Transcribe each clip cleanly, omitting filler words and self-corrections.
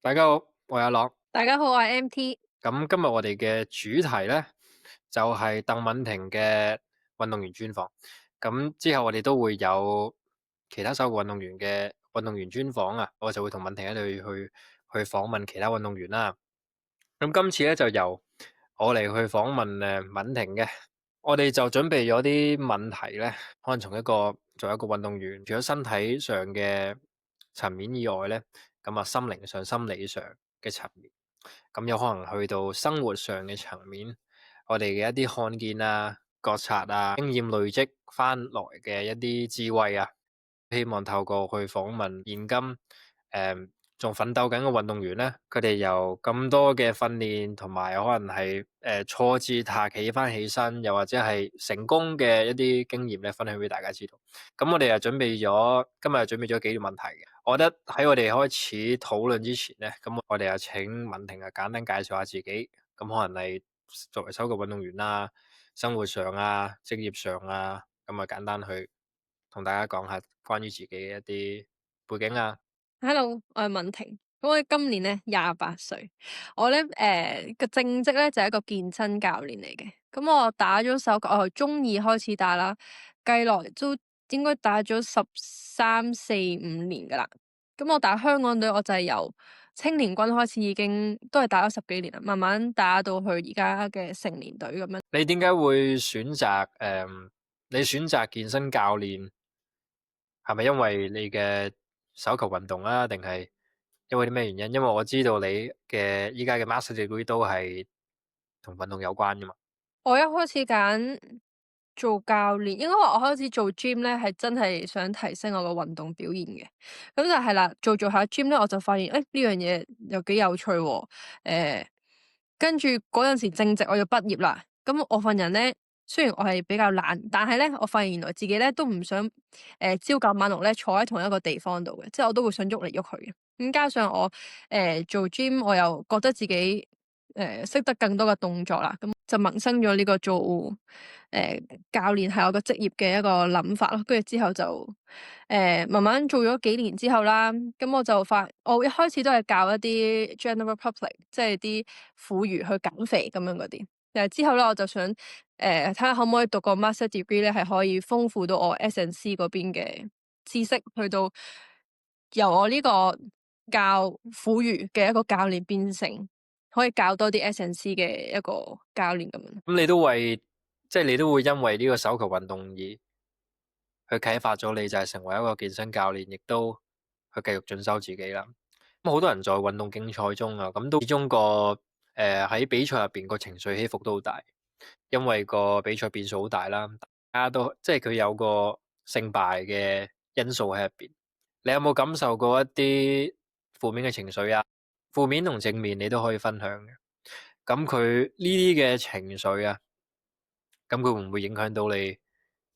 大家好，我係阿樂。大家好，我係 MT。咁今日我哋嘅主題咧，就係鄧敏婷嘅運動員專訪。咁之後我哋都會有其他手嘅運動員專訪啊，我就會同敏婷一齊去訪問其他運動員啦。咁今次咧就由我嚟去訪問敏婷嘅。我哋就準備咗啲問題咧，可能作為一個運動員，除咗身體上嘅層面以外咧，咁啊心靈上、心理上嘅層面。咁有可能去到生活上嘅層面，我哋嘅一啲看見啊、覺察啊、經驗累積翻來嘅一啲智慧啊，希望透過去訪問現今仲奮鬥緊嘅運動員咧，佢哋由咁多嘅訓練同埋可能係挫折下企翻起身，又或者係成功嘅一啲經驗咧，分享俾大家知道。咁我哋今日又準備咗幾條問題嘅。我覺得喺我哋開始討論之前咧，咁我哋又請敏婷啊簡單介紹下自己。咁可能係作為手球運動員啦，生活上啊、職業上啊，咁啊簡單去同大家講下關於自己嘅一啲背景啊。Hello，我係敏婷。咁我今年咧28歲，我咧個正職咧就係一個健身教練嚟嘅。咁我打咗手球，我由中二開始打啦，計落都應該打咗13、4、5年噶啦。咁我打香港隊，我就係由青年軍開始，已經都係打咗十幾年啦，慢慢打到去而家嘅成年隊咁樣。你點解會你選擇健身教練，係咪因為你嘅手球運動啊，定係因為啲咩原因？因為我知道你嘅依家嘅 master degree 都係同運動有關噶嘛。我一開始揀做教練，應該話我開始做 gym 咧，係真係想提升我個運動表現嘅。咁就係啦，做下 gym 咧，我就發現呢樣嘢又幾有趣喎。跟住嗰陣時正值我要畢業啦，咁我份人咧，雖然我係比較懶，但係咧我發現原來自己咧都唔想朝九晚六咧坐喺同一個地方度嘅，即係我都會想喐嚟喐去嘅。咁加上我做 gym，我又覺得自己識得更多嘅動作啦，咁就萌生咗呢個做教練係我個職業嘅一個諗法咯。跟住之後就慢慢做咗幾年之後啦，咁我一開始都係教一啲 general public，即係啲婦孺去減肥咁樣嗰啲。之後咧我就想睇下可唔可以讀個 master degree 咧，係可以豐富到我 S&C 嗰邊嘅知識，去到由我呢個教婦孺嘅一個教練變成可以教多啲 S&C 嘅一個教練咁樣。咁你都會因為呢個手球運動而去啟發咗你，就係成為一個健身教練，亦都去繼續進修自己啦。咁好多人在運動競賽中啊，咁都始終喺比賽入邊個情緒起伏都好大，因為個比賽變數好大啦。大家都即係佢有個勝敗嘅因素喺入邊。你有冇感受過一啲負面嘅情緒啊？負面同正面你都可以分享嘅。咁佢呢啲嘅情緒啊，咁佢會唔會影響到你嘅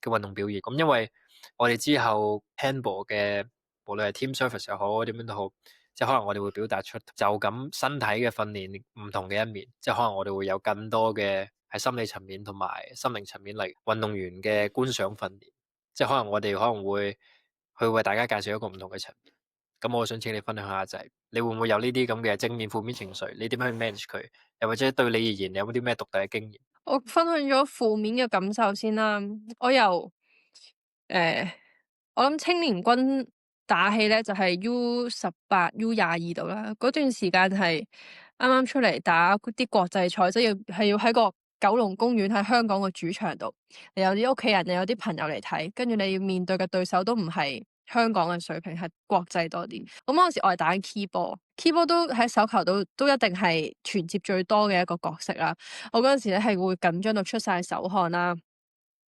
運動表現？咁因為我哋之後 handball 嘅，無論係 team service 又好，點樣都好，即係可能我哋會表達出就咁身體嘅訓練唔同嘅一面，即係可能我哋會有更多嘅喺心理層面同埋心靈層面嚟運動員嘅觀賞訓練，即係可能我哋可能會去為大家介紹一個唔同嘅層面。咁我想請你分享下就係，你會唔會有呢啲咁嘅正面、負面情緒？你點樣去 manage 佢？又或者對你而言，你有冇啲咩獨特嘅經驗？我分享咗負面嘅感受先啦。我由誒，我諗青年軍打氣咧就係 U18、U22度啦。嗰段時間係啱啱出嚟打啲國際賽，即係要喺個九龍公園喺香港個主場度，你有啲屋企人，你有啲朋友嚟睇，跟住你要面對嘅對手都唔係香港嘅水平，係國際多啲。咁嗰陣時我係打緊 keyboard 都喺手球都一定係傳接最多嘅一個角色啦。我嗰陣時咧係會緊張到出晒手汗啦，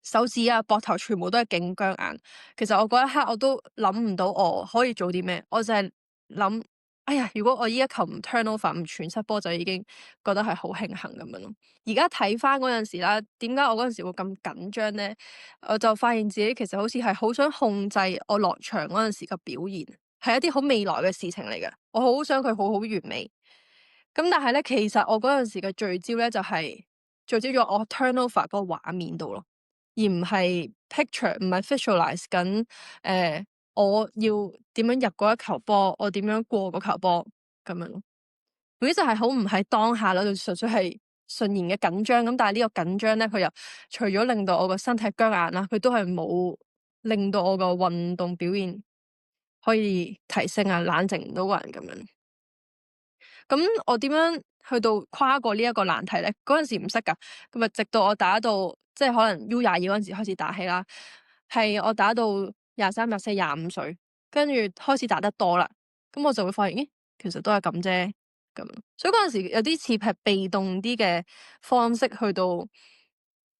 手指啊、膊頭全部都係勁僵硬。其實我嗰一刻我都諗唔到我可以做啲咩，我就係諗，哎呀，如果我依一球唔 turn over 唔傳失波，就已經覺得係好慶幸咁樣咯。而家睇翻嗰陣時啦，點解我嗰陣時會咁緊張咧？我就發現自己其實好似係好想控制我落場嗰陣時嘅表現，係一啲好未來嘅事情嚟嘅。我好想佢好好完美。咁但係咧，其實我嗰陣時嘅聚焦咧，就係聚焦咗我 turnover 嗰個畫面度咯，而唔係 picture，唔係 visualize 緊我要點樣入嗰一球波，我點樣過嗰球波咁樣咯。總之就係好唔喺當下啦，就純粹係純然嘅緊張。咁但係呢個緊張咧，佢又除咗令到我個身體僵硬啦，佢都係冇令到我個運動表現可以提升啊，冷靜唔到個人咁樣。咁我點樣去到跨過呢一個難題咧？嗰陣時唔識㗎，咁啊直到我打到即係可能 U22嗰陣時開始打起啦，係我打到23、24、25歲，跟住開始打得多啦，咁我就會發現，咦，其實都係咁啫，咁。所以嗰陣時有啲似係被動啲嘅方式去到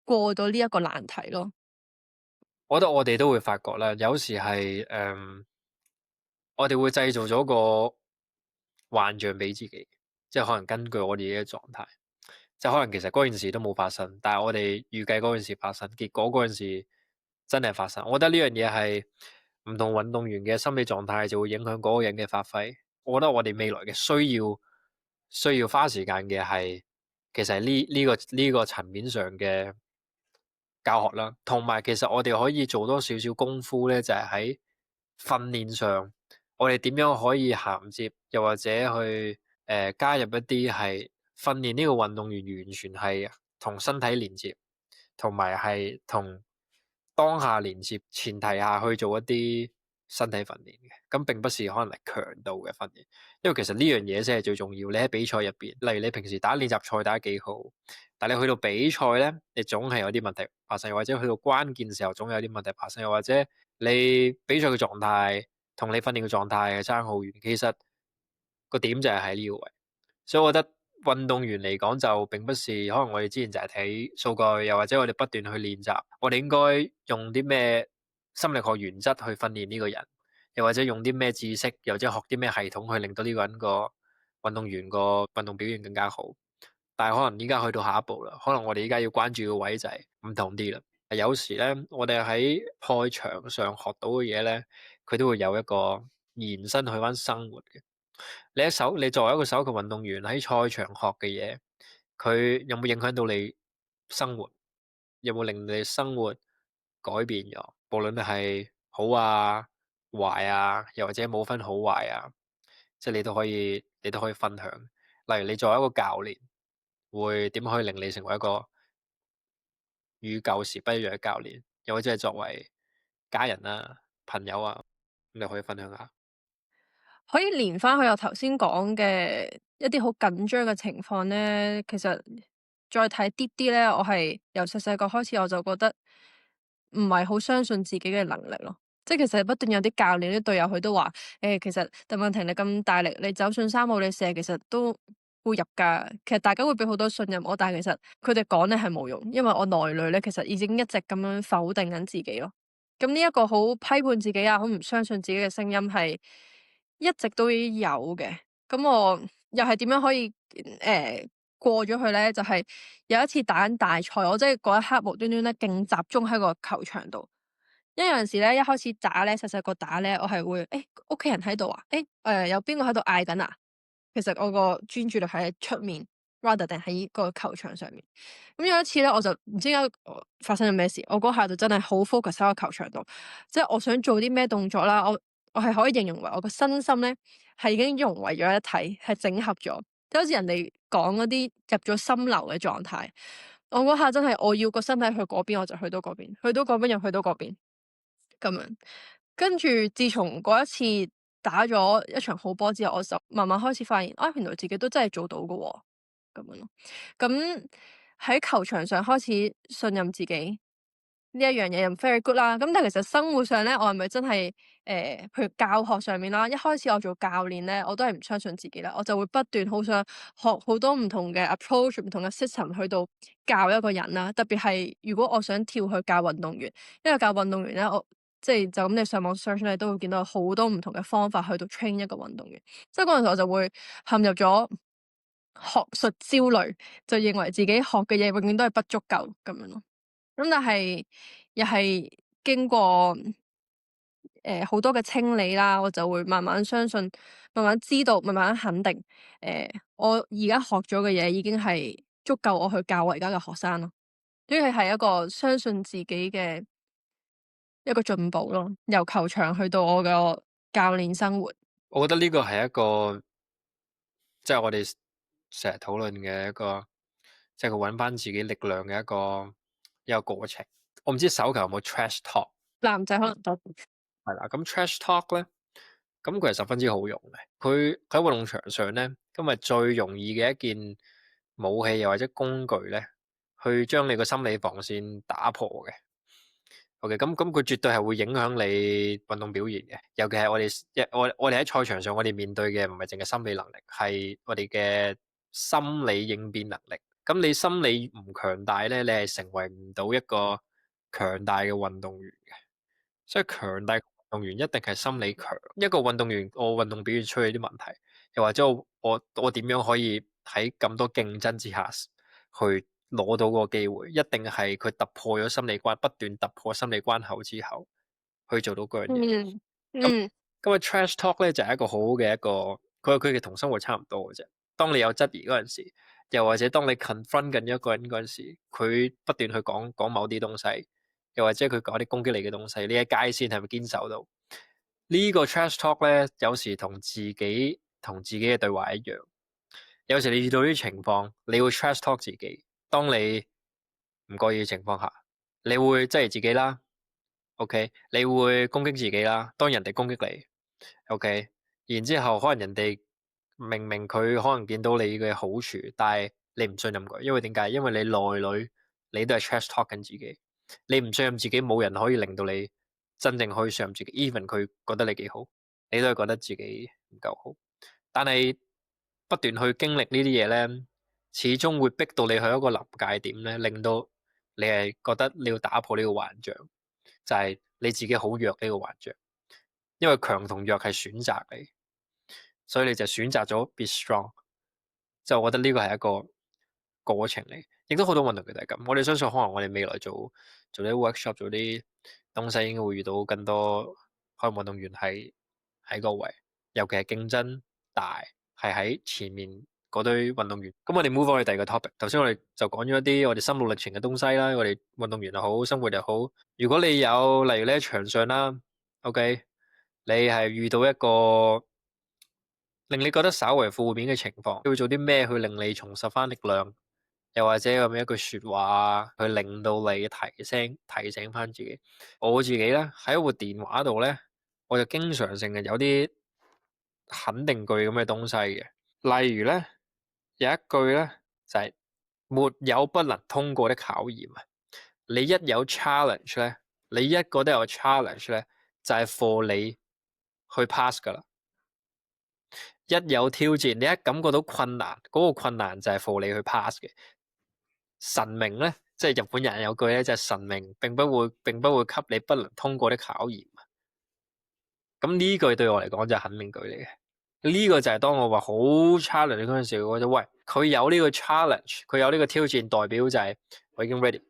過到呢一個難題咯。我覺得我哋都會發覺啦，有時係我哋會製造咗個幻象俾自己，即係可能根據我哋嘅狀態，即係可能其實嗰件事都冇發生，但係我哋預計嗰件事發生，結果嗰件事真係發生。我覺得呢樣嘢係唔同運動員嘅心理狀態就會影響嗰個人嘅發揮。我覺得我哋未來嘅需要花時間嘅係，其實係呢個層面上嘅教學啦，同埋其實我哋可以做多少少功夫咧，就係喺訓練上，我哋點樣可以銜接，又或者去加入一啲係訓練呢個運動員完全係同身體連接，同埋係同當下連接前提下去做一啲身體訓練嘅。咁並不是可能係強度嘅訓練，因為其實呢樣嘢先係最重要。你喺比賽入邊，例如你平時打練習賽打得幾好，但你去到比賽咧，你總係有啲問題發生，又或者去到關鍵時候總有啲問題發生，又或者你比賽嘅狀態同你訓練嘅狀態係爭好遠。其實個點就係喺呢個位，所以我覺得運動員嚟講就並不是可能我哋之前就係睇數據，又或者我哋不斷去練習，我哋應該用啲咩心理學原則去訓練呢個人，又或者用啲咩知識，又或者學啲咩系統去令到呢個人個運動員個運動表現更加好。但係可能依家去到下一步啦，可能我哋依家要關注嘅位就係唔同啲啦。有時咧，我哋喺賽場上學到嘅嘢咧，佢都會有一個延伸去翻生活嘅。你作為一個手球運動員喺賽場學嘅嘢，佢有冇影響到你生活？有冇令你生活改變咗？無論係好啊、壞啊，又或者冇分好壞啊，即係你都可以分享。例如你作為一個教練，會點可以令你成為一個與舊時不一樣嘅教練？又或者係作為家人啊、朋友啊，咁你可以分享下。可以連翻去我頭先講嘅一啲好緊張嘅情況咧，其實再睇啲啲咧，我係由細細個開始我就覺得唔係好相信自己嘅能力咯。即係其實不斷有啲教練、啲隊友佢都話：其實鄧敏婷你咁大力，你走上三號你射，其實都會入㗎。其實大家會俾好多信任我，但係其實佢哋講咧係冇用，因為我內裏咧其實已經一直咁樣否定緊自己咯。咁呢一個好批判自己啊，好唔相信自己嘅聲音係一直都有嘅。咁我又係點樣可以過咗去咧？就係有一次打緊大賽，我真係嗰一刻無端端咧勁集中喺個球場度。因為有陣時咧，一開始打咧，細細個打咧，我係會屋企人喺度啊，有邊個喺度嗌緊啊？其實我個專注力係喺出面，rather 定喺個球場上面。咁有一次咧，我就唔知點解發生咗咩事，我嗰下就真係好 focus 喺個球場度，即係我想做啲咩動作啦，我係可以形容為我個身心咧係已經融為咗一體，係整合咗，就好似人哋講嗰啲入咗心流嘅狀態。我嗰下真係我要個身體去嗰邊，我就去到嗰邊，去到嗰邊又去到嗰邊咁樣。跟住自從嗰一次打咗一場好波之後，我就慢慢開始發現，原來自己都真係做到㗎喎，咁樣咯。咁喺球場上開始信任自己呢一樣嘢又 very good 啦。咁但係其實生活上咧，我係咪真係譬如教學上面啦，一開始我做教練咧，我都係唔相信自己啦，我就會不斷好想學好多唔同嘅 approach、唔同嘅 system 去到教一個人啦。特別係如果我想跳去教運動員，因為教運動員咧，我即係就咁你上網 search 咧，都會見到好多唔同嘅方法去到 train 一個運動員。即係嗰陣時我就會陷入咗學術焦慮，就認為自己學嘅嘢永遠都係不足夠咁樣咯。咁但係又係經過好多嘅清理啦，我就會慢慢相信，慢慢知道，慢慢肯定，我而家學咗嘅嘢已經係足夠我去教我而家嘅學生咯。所以係一個相信自己嘅一個進步咯，由球場去到我嘅教練生活。我覺得呢個係一個即係我哋成日討論嘅一個，即係佢揾翻自己力量嘅一個過程。我唔知手球有冇 trash talk。男仔可能多啲。係啦，咁 trash talk 咧，咁佢係十分之好用嘅。佢喺運動場上咧，今日最容易嘅一件武器又或者工具咧，去將你個心理防線打破嘅。OK，咁佢絕對係會影響你運動表現嘅。尤其係我哋喺賽場上，我哋面對嘅唔係淨係心理能力，係我哋嘅心理應變能力。咁你心理唔強大咧，你係成為唔到一個強大嘅運動員嘅。所以強大運動員一定係心理強。一個運動員，我運動表現出咗啲問題，又或者我點樣可以喺咁多競爭之下去攞到個機會，一定係佢突破咗心理關，不斷突破心理關口之後，去做到嗰樣嘢。嗯咁嗯咁啊，trash talk 咧就係一個好好嘅一個，佢嘅同生活差唔多嘅啫。當你有質疑嗰陣時，又或者當你 confront 緊一個人嗰陣時，佢不斷去講某啲東西，又或者佢講啲攻擊你嘅東西，呢一界線係咪堅守到？呢個 trash talk 咧，有時同自己嘅對話一樣。有時你遇到啲情況，你會 trash talk 自己。當你唔覺意嘅情況下，你會質疑自己啦。OK，你會攻擊自己啦。當人哋攻擊你，OK，然之後可能人哋明明佢可能見到你嘅好處，但係你唔信任佢，因為點解？因為你內裏你都係 trash talk 緊自己，你唔信任自己，冇人可以令到你真正可以信任自己。Even 佢覺得你幾好，你都係覺得自己唔夠好。但係不斷去經歷呢啲嘢咧，始終會逼到你去一個臨界點咧，令到你係覺得你要打破呢個幻象，就係你自己好弱呢個幻象。因為強同弱係選擇嚟，所以你就選擇咗 be strong。就我覺得呢個係一個過程嚟，亦都好多運動員都係咁。我哋相信可能我哋未來做啲 workshop 做啲東西，應該會遇到更多可能運動員係喺個位，尤其係競爭大，係喺前面嗰堆運動員。咁我哋 move on 去第二個 topic。頭先我哋就講咗一啲我哋心路歷程嘅東西啦，我哋運動員又好，生活又好。如果你有例如你喺場上啦，OK，你係遇到一個令你覺得稍為負面嘅情況，你會做啲咩去令你重拾翻力量？又或者咁樣一句說話去令到你提醒翻自己。我自己咧喺部電話度咧，我就經常性嘅有啲肯定句咁嘅東西嘅。例如咧有一句咧就係沒有不能通過的考驗啊！你一有 challenge 咧，你一個都有 challenge 咧，就係 for 你去 pass 噶啦。一有挑戰，你一感覺到困難，嗰個困難就係 for 你去 pass 嘅。神明咧，即係日本人有句咧，就係神明並不會給你不能通過的考驗。咁呢句對我嚟講就係肯定句嚟嘅。呢個就係當我話好 challenge 嗰陣時，我覺得喂，佢有呢個 challenge，佢有呢個挑戰，代表就係我已經 ready，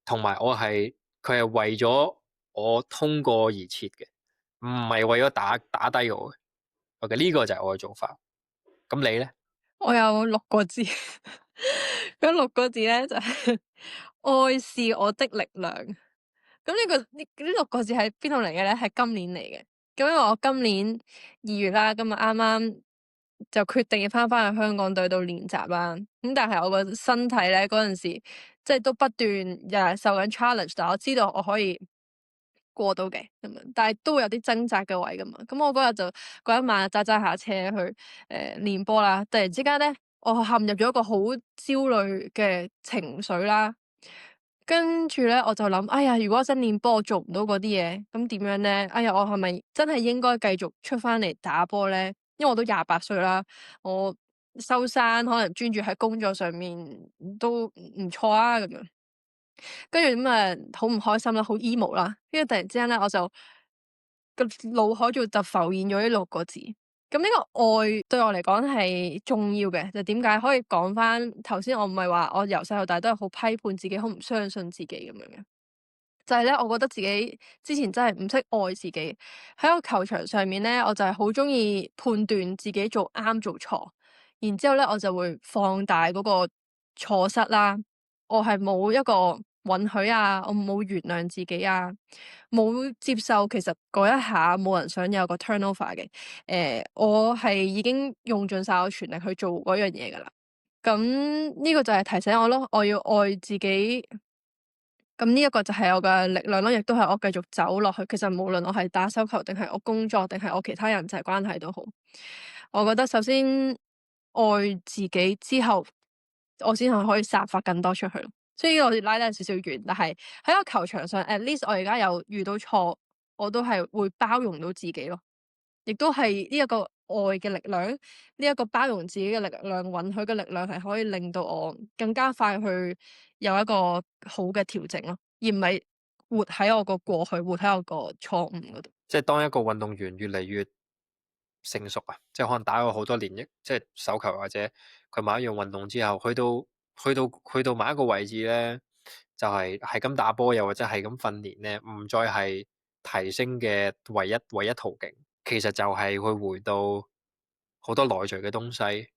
同埋佢係為咗我通過而設嘅，唔係為咗打低我嘅。OK，呢個就係我嘅做法。咁你咧？我有6個字，嗰6個字咧就係愛是我的力量。咁呢六個字喺邊度嚟嘅咧？係今年嚟嘅。咁因為我今年2月啦，咁啊啱啱就決定要翻去香港隊度練習啦。咁但係我個身體咧嗰陣時，即係都不斷日日受緊 challenge，但我知道我可以過到嘅咁樣，但係都會有啲掙扎嘅位噶嘛。咁我嗰一晚揸下車去練波啦，突然之間咧，我陷入咗一個好焦慮嘅情緒啦。跟住咧，我就諗，哎呀，如果我真練波，我做唔到嗰啲嘢，咁點樣咧？哎呀，我係咪真係應該繼續出翻嚟打波咧？因為我都28歲啦，我收山，可能專注喺工作上面都唔錯啊，咁樣。跟住咁啊，好唔開心啦，好 emo 啦。跟住突然之間咧，我就個腦海就浮現咗呢6個字。咁呢個愛對我嚟講係重要嘅，就點解可以講翻頭先？我唔係話我由細到大都係好批判自己，好唔相信自己咁樣嘅。就係咧，我覺得自己之前真係唔識愛自己。喺個球場上面咧，我就係好中意判斷自己做啱做錯，然之後咧我就會放大嗰個錯失啦。我係冇一個允許啊，我冇原諒自己啊，冇接受其實嗰一下冇人想有個 turnover 嘅。我係已經用盡晒我全力去做嗰樣嘢噶啦。咁呢個就係提醒我咯，我要愛自己。咁呢一個就係我嘅力量咯，亦都係我繼續走落去。其實無論我係打手球定係我工作定係我其他人際關係都好，我覺得首先愛自己之後，我先係可以散發更多出去咯。所以呢個我拉得有少少遠，但係喺個球場上，at least 我而家有遇到錯，我都係會包容到自己咯。亦都係呢一個愛嘅力量，呢一個包容自己嘅力量，允許嘅力量係可以令到我更加快去有一個好嘅調整咯，而唔係活喺我個過去，活喺我個錯誤嗰度。即係當一個運動員越嚟越成熟啊，即係可能打咗好多年，即係手球或者佢某一樣運動之後，去到某一個位置咧，就係咁打波，又或者係咁訓練咧，唔再係提升嘅唯一途徑，其實就係去回到好多內在嘅東西。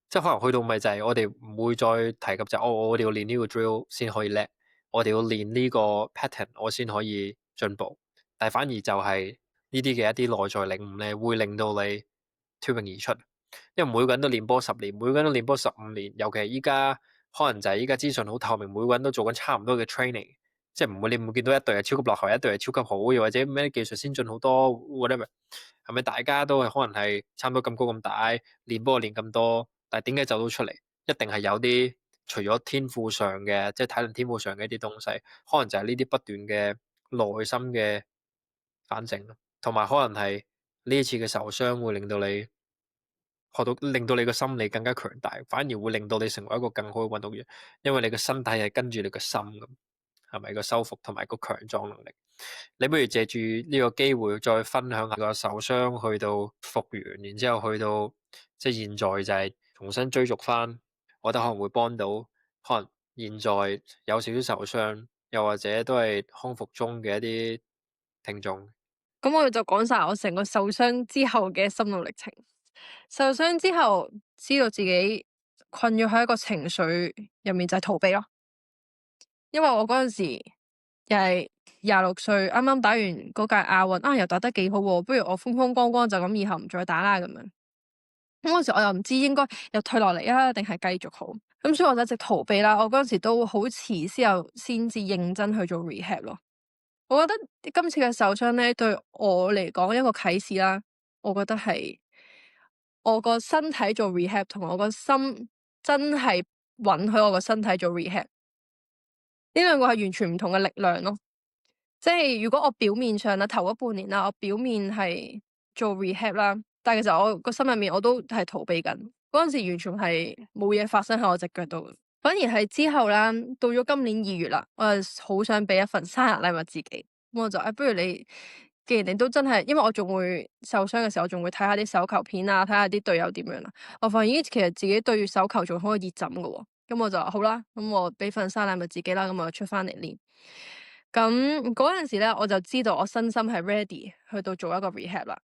即係可能去到咪就係我哋唔會再提及就我哋要練呢個 drill 先可以叻，我哋要練呢個 pattern 我先可以進步。但係反而就係呢啲嘅一啲內在領悟咧，會令到你脫穎而出。因為每個人都練波10年，每個人都練波15年，尤其係依家可能就係依家資訊好透明，每個人都做緊差唔多嘅 training，即係你唔會見到一隊係超級落後，一隊係超級好，又或者咩技術先進好多 whatever，係咪大家都係可能係差唔多咁高咁大，練波練咁多，但係點解走到出嚟？一定係有啲除咗天賦上嘅，即係體能天賦上嘅一啲東西，可能就係呢啲不斷嘅內心嘅反省咯，同埋可能係呢一次嘅受傷會令到你學到，令到你個心理更加強大，反而會令到你成為一個更好嘅運動員，因為你個身體係跟住你個心咁，係咪個修復同埋個強壯能力？你不如借住呢個機會再分享下個受傷去到復原，然之後去到即係現在就係重新追逐翻，我覺得可能會幫到可能現在有少少受傷，又或者都係康復中嘅一啲聽眾。咁我就講晒我成個受傷之後嘅心路歷程。受傷之後，知道自己困咗喺一個情緒入面，就係逃避咯。因為我嗰陣時又係26歲，啱啱打完嗰屆亞運啊，又打得幾好喎，不如我風風光光就咁以後唔再打啦咁樣。咁嗰時我又唔知應該又退落嚟啊，定係繼續好。咁所以我就一直逃避啦。我嗰陣時都好遲之後先至認真去做 rehab 咯。我覺得今次嘅受傷咧，對我嚟講一個啟示啦。我覺得係我個身體做 rehab 同我個心真係允許我個身體做 rehab，呢兩個係完全唔同嘅力量咯。即係如果我表面上啦，頭嗰半年啦，我表面係做 rehab 啦，但係其實我個心入面我都係逃避緊。嗰陣時完全係冇嘢發生喺我隻腳度，反而係之後啦，到咗今年2月啦，我就好想俾一份生日禮物自己。咁我就不如你，既然你都真係，因為我仲會受傷嘅時候，我仲會睇下啲手球片啊，睇下啲隊友點樣啦。我發現咦，其實自己對住手球仲好熱枕㗎喎。咁我就好啦，咁我俾份生日禮物自己啦，咁我就出翻嚟練。咁嗰陣時咧，我就知道我身心係 ready 去到做一個 rehab 啦。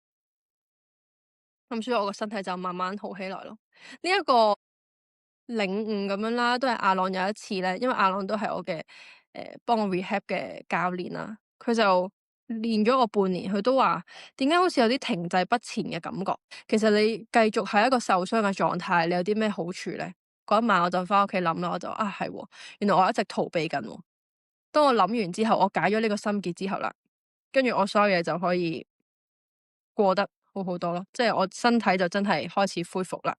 咁所以我個身體就慢慢好起來咯。呢一個領悟咁樣啦，都係阿朗有一次咧，因為阿朗都係我嘅幫我 rehab 嘅教練啦。佢就練咗我半年，佢都話點解好似有啲停滯不前嘅感覺。其實你繼續係一個受傷嘅狀態，你有啲咩好處咧？嗰一晚我就翻屋企諗啦，我就係喎，原來我一直逃避緊喎。當我諗完之後，我解咗呢個心結之後啦，跟住我所有嘢就可以過得好好多咯。即係我身體就真係開始恢復啦，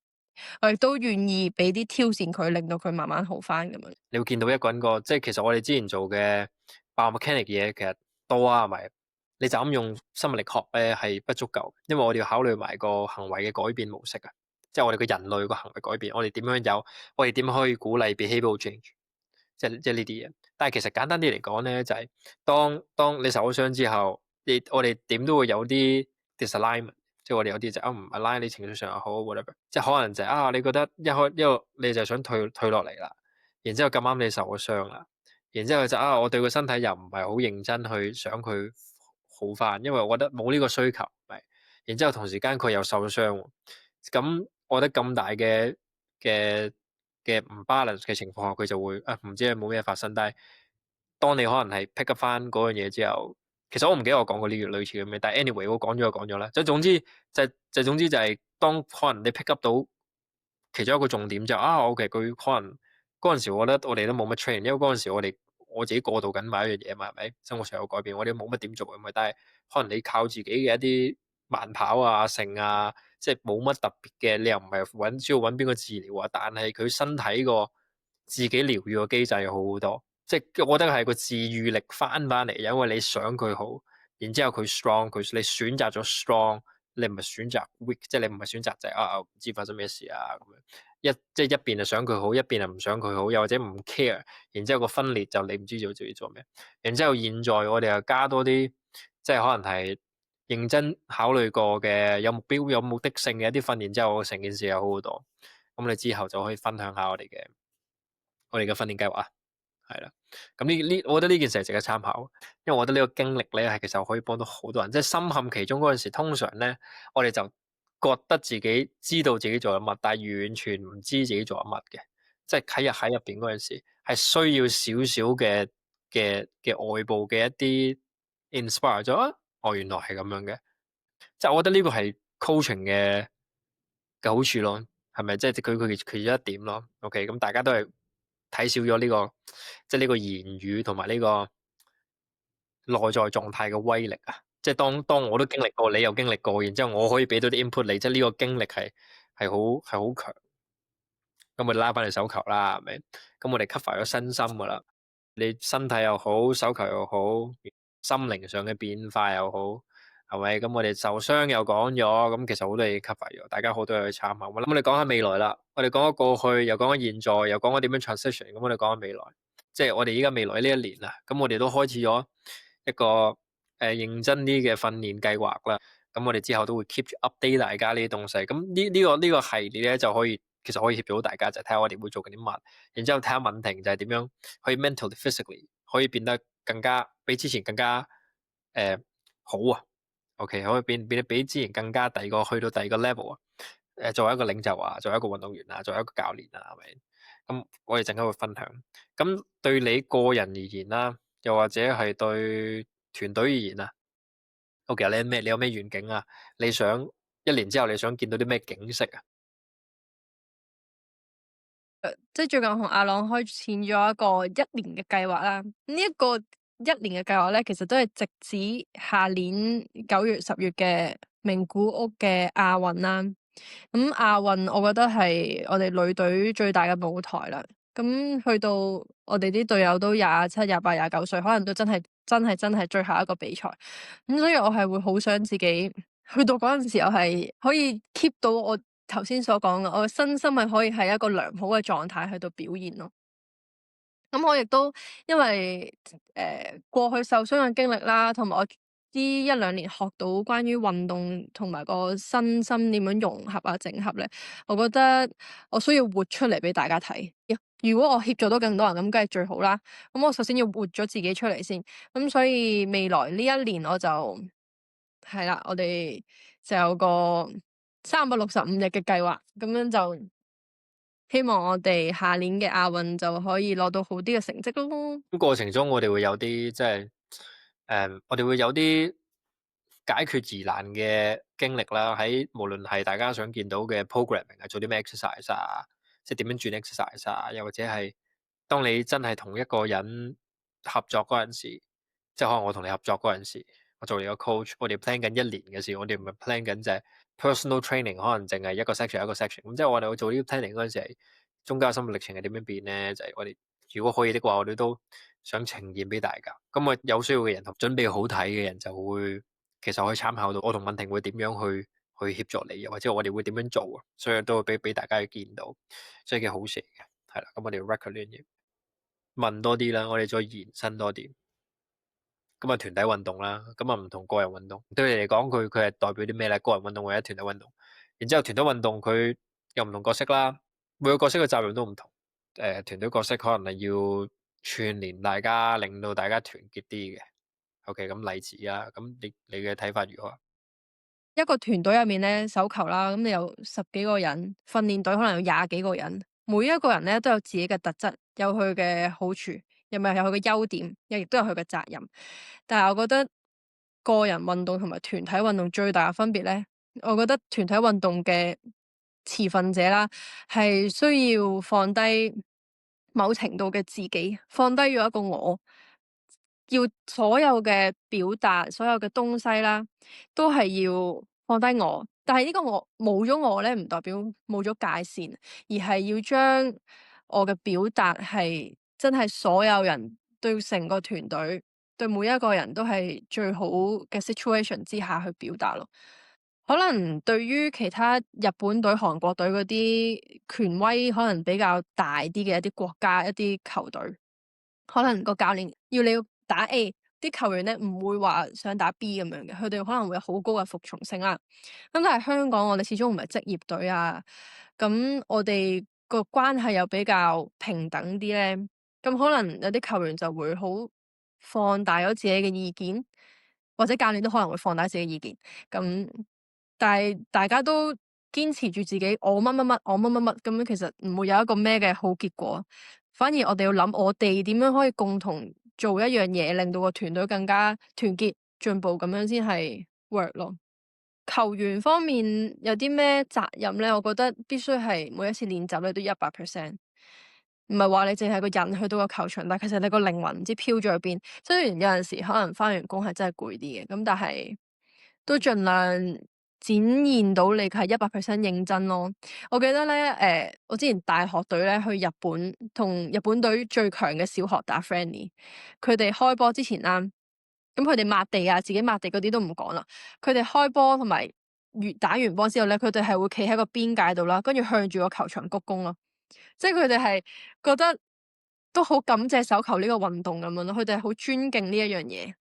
我亦都願意俾啲挑戰佢，令到佢慢慢好翻咁樣。你會見到一個人個，即係其實我哋之前做嘅 biomechanic 嘢其實多啊，係咪？你就咁用生物力學咧係不足夠，因為我哋要考慮埋個行為嘅改變模式啊，即係我哋個人類個行為改變，我哋點樣我哋點樣可以鼓勵 behavioral change，即係呢啲嘢。但係其實簡單啲嚟講咧，就係當你受咗傷之後，我哋點都會有啲 disalignment，即係我哋有啲就唔 align 你情緒上又好 whatever，即係可能就係你覺得一個你就想退落嚟啦，然之後咁啱你受咗傷啦，然之後就我對個身體又唔係好認真去想佢好翻，因為我覺得冇呢個需求，係。然之後同時間佢又受咗傷喎，咁我覺得咁大嘅唔 balance 嘅情況下，佢就會唔知係冇咩發生。但係當你可能係 pick up 翻嗰樣嘢之後，其實我唔記得我講過呢樣類似嘅咩，但係 anyway 我講咗就講咗啦。總之就係當可能你 pick up 到其中一個重點就OK，佢可能嗰陣時我覺得我哋都冇乜 train，因為嗰陣時我自己過渡緊某一樣嘢嘛，係咪？生活上有改變，我哋冇乜點做嘅嘛。但係可能你靠自己嘅一啲慢跑啊、剩啊，即係冇乜特別嘅，你又唔係需要揾邊個治療啊，但係佢身體個自己療愈嘅機制好好多，即係我覺得係個治愈力翻嚟，因為你想佢好，然之後佢 strong，你選擇咗 strong。你唔係選擇 weak，即係你唔係選擇就係唔知發生咩事啊咁樣，即係一邊就想佢好，一邊就唔想佢好，又或者唔 care，然之後個分裂就你唔知做自己做咩，然之後現在我哋又加多啲，即係可能係認真考慮過嘅有目標、有目的性嘅一啲訓練之後，成件事又好好多。咁你之後就可以分享下我哋嘅訓練計劃啊。係啦，咁我覺得呢件事係值得參考，因為我覺得呢個經歷咧係其實可以幫到好多人，即係深陷其中嗰陣時，通常咧我哋就覺得自己知道自己做緊乜，但係完全唔知自己做緊乜嘅，即係喺入邊嗰陣時係需要少少嘅外部嘅一啲 inspire 咗原來係咁樣嘅，即係我覺得呢個係 coaching 嘅好處咯，係咪？即係佢其中一點咯。OK，咁大家都係睇少咗呢個，即係呢個言語同埋呢個內在狀態嘅威力啊！即係當我都經歷過，你又經歷過，然之後我可以俾到啲 input 你，即係呢個經歷係好強。咁我哋拉翻嚟手球啦，係咪？咁我哋 cover 咗身心噶啦，你身體又好，手球又好，心靈上嘅變化又好，係咪？咁我哋受傷又講咗，咁其實好多嘢 cover 咗，大家好多嘢去參考。咁我哋講下未來啦，我哋講咗過去，又講咗現在，又講咗點樣 transition，咁我哋講下未來，即係我哋依家未來呢一年啦，咁我哋都開始咗一個認真啲嘅訓練計劃啦。咁我哋之後都會 keep 住 update 大家呢啲東西。咁呢個系列咧就其實可以協助到大家，就睇下我哋會做緊啲乜，然之後睇下文婷就係點樣可以 mentally physically 可以變得更加比之前更加好啊。OK，可以變得比之前更加去到第二個 level 啊。作為一個領袖啊，作為一個運動員啊，作為一個教練啊，係咪？咁我哋陣間會分享。咁對你個人而言啦，又或者係對團隊而言啊，OK，你有咩願景啊？你想一年之後你想見到啲咩景色啊？即係最近同阿朗開展咗一個一年嘅計劃啦。呢一個一年嘅計劃咧，其實都係直指下年9月、10月嘅名古屋嘅亞運啦。咁亞運我覺得係我哋女隊最大嘅舞台啦。咁去到我哋啲隊友都27、28、29歲，可能都真係最後一個比賽。咁所以我係會好想自己去到嗰陣時候係可以 keep 到我頭先所講嘅，我嘅身心係可以喺一個良好嘅狀態去到表現咯。咁我亦都因為過去受傷嘅經歷啦，同埋我呢1-2年學到關於運動同埋個身心點樣融合啊、整合咧，我覺得我需要活出嚟俾大家睇。如果我協助到更多人，咁梗係最好啦。咁我首先要活咗自己出嚟先。咁所以未來呢一年我就係啦，我哋就有個365日嘅計劃，咁樣就希望我哋下年嘅亞運就可以攞到好啲嘅成績咯。咁過程中我哋會有啲即係我哋會有啲解決疑難嘅經歷啦。喺無論係大家想見到嘅 programming 啊，做啲咩 exercise 啊，即係點樣轉 exercise 啊，又或者係當你真係同一個人合作嗰陣時，即係可能我同你合作嗰陣時，我做你個 coach，我哋 plan 緊一年嘅事，我哋唔係 plan 緊就係 personal training，可能淨係一個 section 一個 section。咁即係我哋去做呢個 planning 嗰陣時係中間生活歷程係點樣變咧？就係我哋如果可以的話，我哋都想呈現俾大家。咁我有需要嘅人同準備好睇嘅人就會其實可以參考到我同敏婷會點樣去協助你，又或者我哋會點樣做啊？所以都會俾大家去見到，所以嘅好事嚟嘅。係啦，咁我哋 record 呢樣嘢，問多啲啦，我哋再延伸多啲。咁啊，團體運動啦，咁啊唔同個人運動，對你嚟講，佢係代表啲咩咧？個人運動或者團體運動，然之後團隊運動佢有唔同角色啦，每個角色嘅責任都唔同。團隊角色可能係要串聯大家，令到大家團結啲嘅。OK，咁例子啊，咁你嘅睇法如何啊？一個團隊入面咧，手球啦，咁你有10幾個人，訓練隊可能有20幾個人，每一個人咧都有自己嘅特質，有佢嘅好處，又咪有佢嘅優點，亦都有佢嘅責任。但係我覺得個人運動同埋團體運動最大嘅分別咧，我覺得團體運動嘅持份者啦，係需要放低某程度嘅自己，放低咗一個我，要所有嘅表達，所有嘅東西啦，都係要放低我。但係呢個我冇咗我咧，唔代表冇咗界線，而係要將我嘅表達係真係所有人對成個團隊，對每一個人都係最好嘅 situation 之下去表達咯。可能對於其他日本隊、韓國隊嗰啲權威可能比較大啲嘅一啲國家、一啲球隊，可能個教練要你打 A，啲球員咧唔會話想打 B 咁樣嘅，佢哋可能會有好高嘅服從性啦。咁但係香港我哋始終唔係職業隊啊，咁我哋個關係又比較平等啲咧，咁可能有啲球員就會好放大咗自己嘅意見，或者教練都可能會放大自己嘅意見。咁但係大家都堅持住自己，我乜乜乜，我乜乜乜，咁樣其實唔會有一個咩嘅好結果。反而我哋要諗，我哋點樣可以共同做一樣嘢，令到個團隊更加團結進步，咁樣先係 work 咯。球員方面有啲咩責任咧？我覺得必須係每一次練習咧都100%，唔係話你淨係個人去到個球場，但其實你個靈魂唔知飄咗去邊。雖然有陣時可能翻完工係真係攰啲嘅，咁但係都盡量展現到你係100% 認真咯。我記得咧，我之前大學隊咧去日本，同日本隊最強嘅小學打 friendly，佢哋開波之前啦，咁佢哋抹地啊，自己抹地嗰啲都唔講啦。佢哋開波同埋打完波之後咧，佢哋係會企喺個邊界度啦，跟住向住個球場鞠躬咯。即係佢哋係覺得都好感謝手球呢個運動咁樣咯，佢哋係好尊敬呢一樣嘢。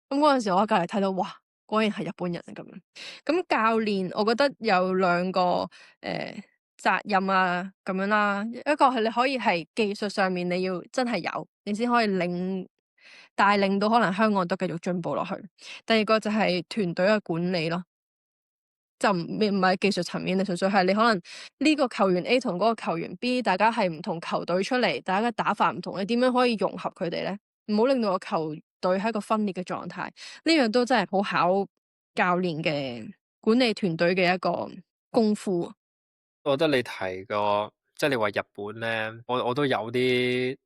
咁嗰陣時我喺隔籬睇到，哇，果然係日本人啊咁樣。咁教練，我覺得有兩個責任啊咁樣啦，一個係你可以係技術上面你要真係有，你先可以帶領到可能香港都繼續進步落去。第二個就係團隊嘅管理咯。就唔係技術層面，你純粹係你可能呢個球員 A 同嗰個球員 B，大家係唔同球隊出嚟，大家嘅打法唔同，你點樣可以融合佢哋咧？唔好令到個球隊係一個分裂嘅狀態。呢樣都真係好考教練嘅管理團隊嘅一個功夫。我覺得你提過，即係你話日本咧，我都有啲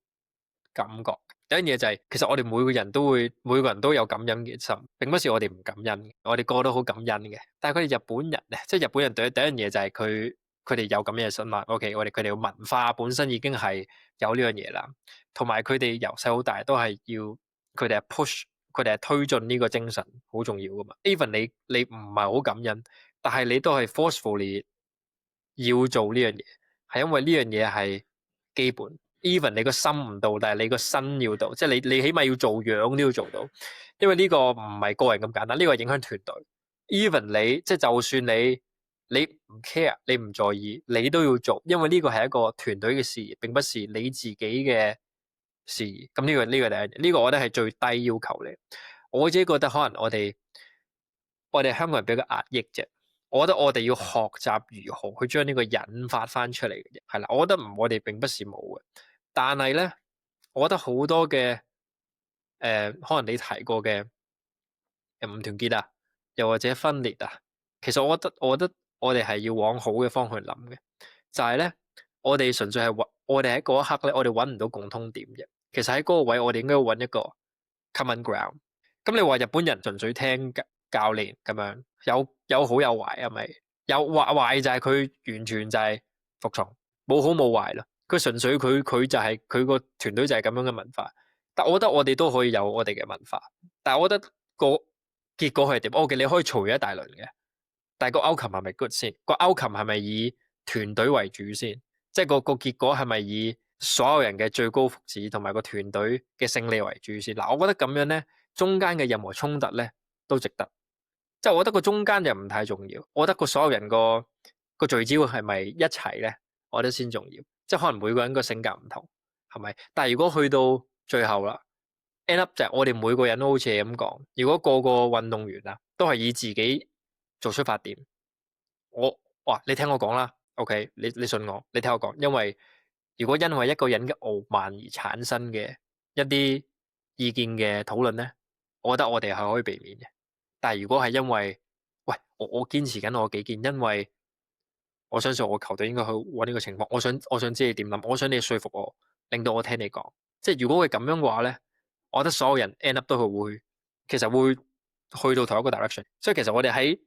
感覺。有一樣嘢就係，其實我哋每個人都有感恩嘅心，並不是我哋唔感恩嘅，我哋個個都好感恩嘅。但係佢哋日本人咧，即係日本人第一樣嘢就係佢哋有咁嘅心啦。OK，佢哋嘅文化本身已經係有呢樣嘢啦，同埋佢哋由細到大都係要佢哋係 push，佢哋係推進呢個精神好重要噶嘛。Even 你唔係好感恩，但係你都係 forcefully 要做呢樣嘢，係因為呢樣嘢係基本。even 你個心唔到，但係你個身要到，即係你起碼要做樣都要做到，因為呢個唔係個人咁簡單，呢個係影響團隊。even 你即係就算你唔 care，你唔在意，你都要做，因為呢個係一個團隊嘅事業，並不是你自己嘅事業。咁呢個第一，呢個我覺得係最低要求嚟。我自己覺得可能我哋香港人比較壓抑啫。我覺得我哋要學習如何去將呢個引發翻出嚟嘅啫，係啦。我覺得我哋並不是冇嘅，但係咧，我覺得好多嘅可能你提過嘅唔團結啊，又或者分裂啊，其實我覺得我哋係要往好嘅方向諗嘅，就係咧，我哋純粹係我哋喺嗰一刻咧，我哋揾唔到共通點嘅。其實喺嗰個位，我哋應該要揾一個 common ground。咁你話日本人純粹聽教練咁樣，有好有壞係咪？有壞就係佢完全就係服從，冇好冇壞咯。佢純粹佢就係佢個團隊就係咁樣嘅文化。但我覺得我哋都可以有我哋嘅文化，但係我覺得個結果係點？OK，你可以嘈一大輪嘅，但係個 outcome 係咪 good 先？個 outcome 係咪以團隊為主先？即係個結果係咪以所有人嘅最高福祉同埋個團隊嘅勝利為主先？嗱，我覺得咁樣咧，中間嘅任何衝突咧都值得。即係我覺得個中間就唔太重要，我覺得個所有人個聚焦係咪一齊咧？我覺得先重要。即係可能每個人個性格唔同，係咪？但係如果去到最後啦，end up 就係我哋每個人都好似係咁講，如果個個運動員啊都係以自己做出發點，你聽我講啦 ，OK，你信我，你聽我講，因為如果因為一個人嘅傲慢而產生嘅一啲意見嘅討論咧，我覺得我哋係可以避免嘅。但係如果係因為，喂，我堅持緊我己見，因為我相信我球隊應該去揾呢個情況，我想知你點諗，我想你說服我，令到我聽你講。即係如果會咁樣嘅話咧，我覺得所有人 end up 都係會其實會去到同一個 direction。所以其實我哋喺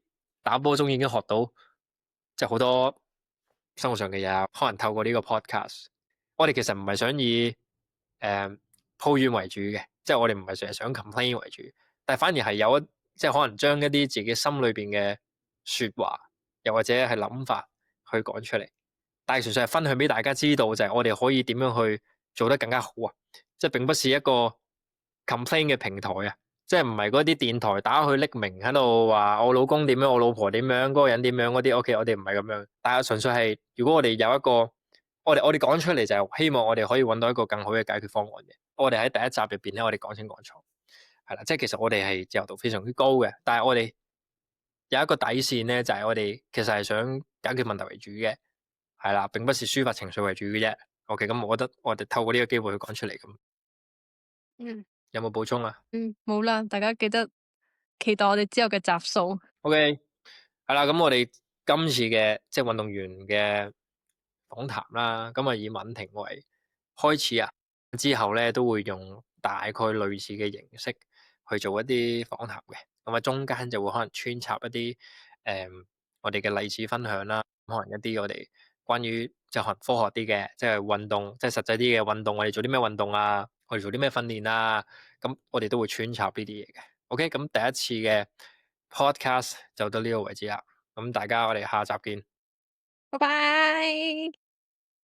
打波中已經學到即係好多生活上嘅嘢啊，可能透過呢個 podcast，我哋其實唔係想以抱怨為主嘅，即係我哋唔係成日想 complain 為主，但係反而係有即係可能將一啲自己心裏邊嘅説話，又或者係諗法去講出嚟，但係純粹係分享俾大家知道，就係我哋可以點樣去做得更加好啊！即係並不是一個 complain 嘅平台啊，即係唔係嗰啲電台打去匿名喺度話我老公點樣，我老婆點樣，嗰個人點樣嗰啲，OK，我哋唔係咁樣，但係純粹係如果我哋有一個我哋講出嚟就係希望我哋可以揾到一個更好嘅解決方案嘅。我哋喺第一集入邊咧，我哋講清講楚，係啦，即係其實我哋係自由度非常之高嘅，但係我哋有一個底線咧，就係我哋其實係想解決問題為主嘅，係啦，並不是抒發情緒為主嘅啫。OK，咁我覺得我哋透過呢個機會去講出嚟咁，嗯有冇補充啊冇啦，大家記得期待我哋之後嘅集數。 ？OK，係啦，咁我哋今次嘅即係運動員嘅訪談啦，咁啊以敏婷為開始啊，之後咧都會用大概類似嘅形式去做一啲訪談嘅，咁啊中間就會可能穿插一啲我哋嘅例子分享啦，可能一啲我哋關於即係可能科學啲嘅，即係運動，即係實際啲嘅運動，我哋做啲咩運動啊，我哋做啲咩訓練啊，咁我哋都會穿插呢啲嘢嘅。OK，咁第一次嘅 podcast 就到呢個為止啦，咁大家我哋下集見。拜拜。